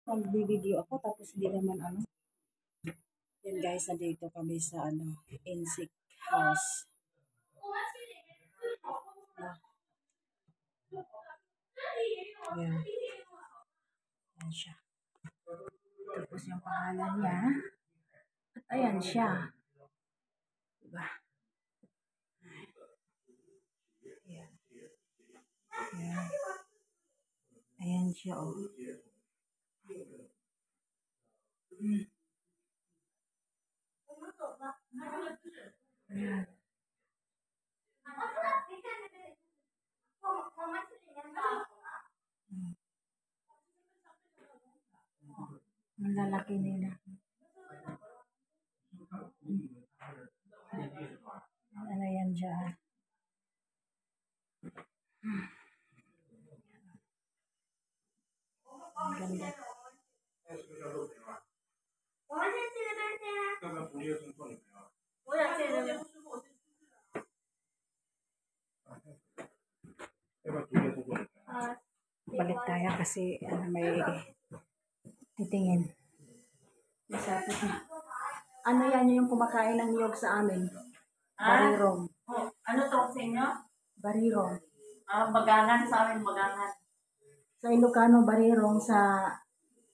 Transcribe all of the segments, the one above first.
Nagbibideo ako tapos hindi naman ano. Yan guys, nandito kami sa Insect House. Ayan. Ayan siya. Tapos yung pangalan niya. At ayan siya. Diba? Ayan. Ayan. Ayan siya, oh. Ayan. Ang lalaki nila. Ano yan dyan? Ang ganda. Balik tayo kasi may titingin. Masapit na. Ano yan yung kumakain ng niyog sa amin? Barirong. Oh, ano to sa inyo? Barirong. Bagangan sa amin, bagangan. Sa Ilocano, barirong. Sa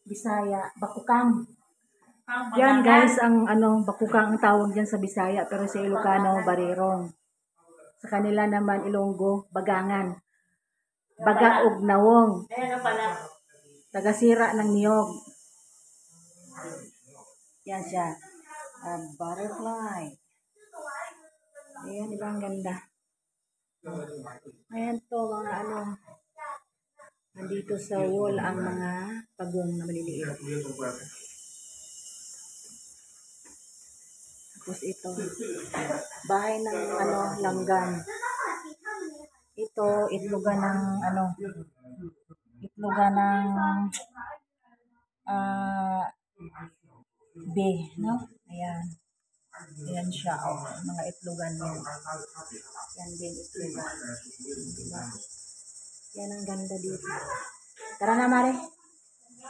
Bisaya, bakukang. Yan guys, ang bakukang ang tawag dyan sa Bisaya, pero sa Ilocano, barirong. Sa kanila naman, Ilonggo, bagangan. Baga og nawong. Ayan pala. Tagasira ng niyog. Yan siya. Butterfly. Ayan, diba ang ganda? Ayan to, mga nandito sa wall ang mga pagong na maliliit. Tapos ito, bahay ng langgan. Ito, itlogan ng itlogan ng no? Ayan. Ayan siya, oh. Mga itlogan yan. Yan din itlogan. Diba? Yan ang ganda dito. Tara na, Mare.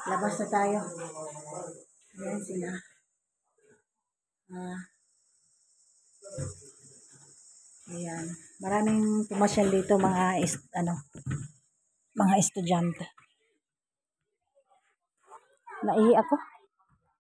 Labas na tayo. Ayan sila. Ayan. Maraming pumasyal dito mga estudyante. Naihi ako.